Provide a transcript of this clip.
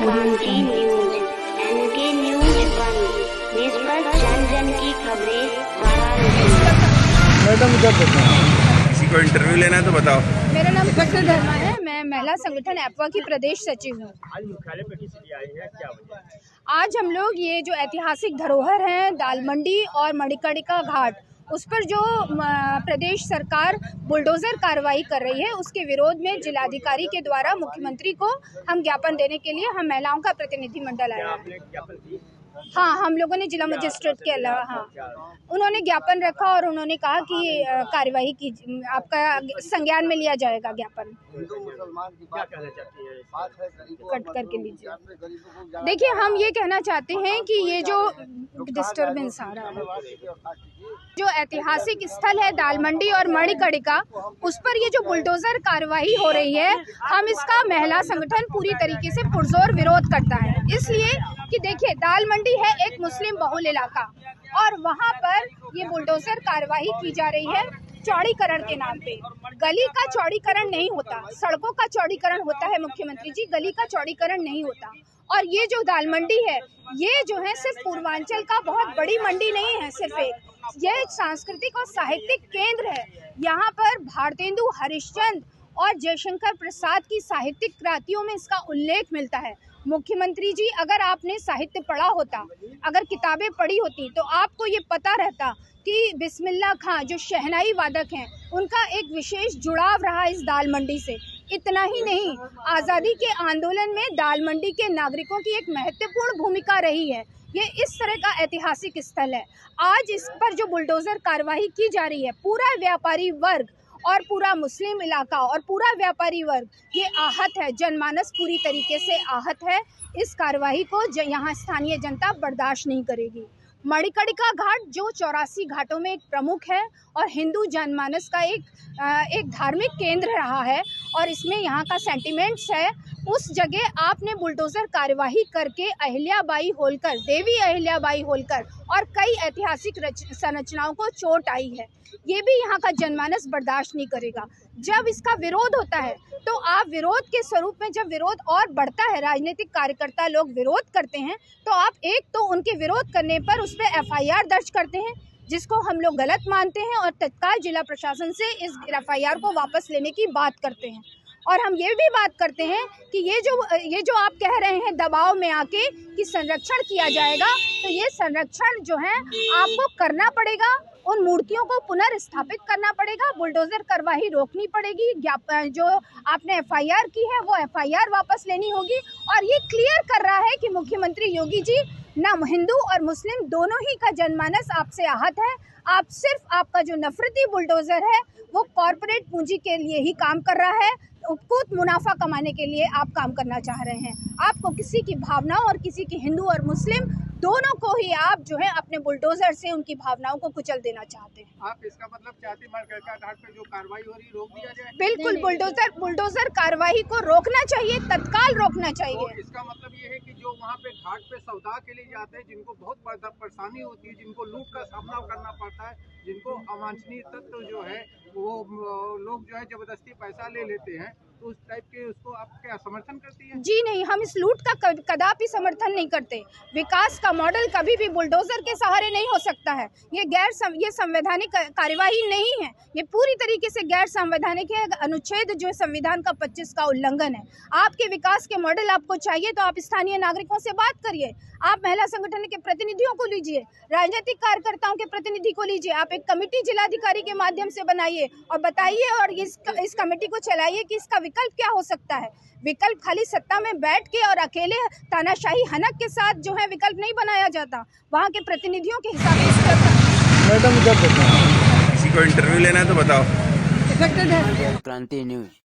क्रांति news, N K news बंद, देश पर जन जन की खबरें बहाल। मैडम जब किसी को इंटरव्यू लेना है तो बताओ। मेरा नाम कृष्ण धर्मा है। मैं महिला संगठन एपवा की प्रदेश सचिव हूँ। आज मुख्यालय पर किस लिए आए हैं, क्या वजह? आज हम लोग ये जो ऐतिहासिक धरोहर हैं दाल मंडी और मणिकर्णिका घाट, उस पर जो प्रदेश सरकार बुलडोज़र कार्रवाई कर रही है, उसके विरोध में जिलाधिकारी के द्वारा मुख्यमंत्री को हम ज्ञापन देने के लिए हम महिलाओं का प्रतिनिधिमंडल आया है। आपने ज्ञापन दी? हाँ, हम लोगों ने जिला मजिस्ट्रेट के अलावा उन्होंने ज्ञापन रखा और उन्होंने कहा कि कार्यवाही की आपका संज्ञान में लिया जाएगा ज्ञापन। हिंदू मुसलमान की क्या कहना चाहती हैं? बात है कट करके लीजिए। देखिए, हम ये कहना चाहते हैं कि ये जो डिस्टर्बेंस आ रहा है, जो ऐतिहासिक स्थल है दाल मंडी और मणिकर्णिका, उस पर ये जो बुलडोजर कार्रवाई हो रही है, हम इसका महिला संगठन पूरी तरीके से पुरजोर विरोध करता है। इसलिए कि देखिए, दाल मंडी है एक मुस्लिम बहुल इलाका और वहाँ पर ये बुलडोजर कार्रवाई की जा रही है चौड़ीकरण के नाम पे। गली का चौड़ीकरण नहीं होता, सड़कों का चौड़ीकरण होता है मुख्यमंत्री जी, गली का चौड़ीकरण नहीं होता। और ये जो दाल मंडी है, ये जो है सिर्फ पूर्वांचल का बहुत बड़ी मंडी नहीं है, सिर्फ ये एक सांस्कृतिक और साहित्यिक केंद्र है। यहाँ पर भारतेंदु हरिश्चंद्र और जयशंकर प्रसाद की साहित्यिक कृतियों में इसका उल्लेख मिलता है। मुख्यमंत्री जी, अगर आपने साहित्य पढ़ा होता, अगर किताबें पढ़ी होती, तो आपको ये पता रहता कि बिस्मिल्लाह खां जो शहनाई वादक हैं, उनका एक विशेष जुड़ाव रहा इस दाल मंडी से। इतना ही नहीं, आज़ादी के आंदोलन में दाल मंडी के नागरिकों की एक महत्वपूर्ण भूमिका रही है। ये इस तरह का ऐतिहासिक स्थल है। आज इस पर जो बुलडोज़र कार्रवाई की जा रही है, पूरा व्यापारी वर्ग और पूरा मुस्लिम इलाका और पूरा व्यापारी वर्ग ये आहत है, जनमानस पूरी तरीके से आहत है। इस कार्रवाई को यहाँ स्थानीय जनता बर्दाश्त नहीं करेगी। मणिकर्णिका घाट जो 84 घाटों में एक प्रमुख है और हिंदू जनमानस का एक धार्मिक केंद्र रहा है और इसमें यहाँ का सेंटिमेंट्स है, उस जगह आपने बुलडोज़र कार्यवाही करके अहिल्याबाई होलकर, देवी अहिल्याबाई होलकर और कई ऐतिहासिक संरचनाओं को चोट आई है। ये भी यहाँ का जनमानस बर्दाश्त नहीं करेगा। जब इसका विरोध होता है तो आप विरोध के स्वरूप में, जब विरोध और बढ़ता है, राजनीतिक कार्यकर्ता लोग विरोध करते हैं, तो आप एक तो उनके विरोध करने पर उस पर FIR दर्ज करते हैं, जिसको हम लोग गलत मानते हैं और तत्काल जिला प्रशासन से इस FIR को वापस लेने की बात करते हैं। और हम ये भी बात करते हैं कि ये जो आप कह रहे हैं दबाव में आके कि संरक्षण किया जाएगा, तो ये संरक्षण जो है आपको करना पड़ेगा, उन मूर्तियों को पुनर्स्थापित करना पड़ेगा, बुलडोज़र कार्रवाई रोकनी पड़ेगी, जो आपने FIR की है वो FIR वापस लेनी होगी। और ये क्लियर कर रहा है कि मुख्यमंत्री योगी जी ना हिंदू और मुस्लिम दोनों ही का जनमानस आपसे आहत है। आप सिर्फ, आपका जो नफरती बुलडोज़र है वो कॉरपोरेट पूंजी के लिए ही काम कर रहा है, उपकूत मुनाफा कमाने के लिए आप काम करना चाह रहे हैं। आपको किसी की भावनाओं और किसी की हिंदू और मुस्लिम दोनों को ही आप जो है अपने बुलडोज़र से उनकी भावनाओं को कुचल देना चाहते हैं। आप इसका मतलब चाहते हैं मणिकर्णिका घाट पे जो कार्रवाई हो रही है रोक दिया जाए? बिल्कुल, बुलडोज़र कार्रवाई को रोकना चाहिए, तत्काल रोकना चाहिए। तो इसका मतलब ये है कि जो वहाँ पे घाट पे सौदा के लिए जाते हैं, जिनको बहुत बड़ा परेशानी होती है, जिनको लूट का सामना करना पड़ता है, जिनको अवांछनीय तत्व जो है वो लोग जो है जबरदस्ती पैसा ले लेते हैं, तो उस टाइप के उसको आप क्या समर्थन करती हैं? जी नहीं, हम इस लूट का कदापि समर्थन नहीं करते। विकास का मॉडल कभी भी बुलडोज़र के सहारे नहीं हो सकता है। ये संवैधानिक कार्यवाही नहीं है, ये पूरी तरीके से गैर संवैधानिक है। अनुच्छेद जो है संविधान का 25 का उल्लंघन है। आपके विकास के मॉडल आपको चाहिए तो आप स्थानीय नागरिकों से बात करिए, आप महिला संगठन के प्रतिनिधियों को लीजिए, राजनीतिक कार्यकर्ताओं के प्रतिनिधि को लीजिए, आप एक कमेटी जिलाधिकारी के माध्यम से बनाइए और बताइए और इस कमेटी को चलाइए कि इसका विकल्प क्या हो सकता है। विकल्प खाली सत्ता में बैठ के और अकेले तानाशाही हनक के साथ जो है विकल्प नहीं बनाया जाता, वहाँ के प्रतिनिधियों के हिसाब से। मैडम जब किसी को इंटरव्यू लेना है तो बताओ। क्रांति न्यूज।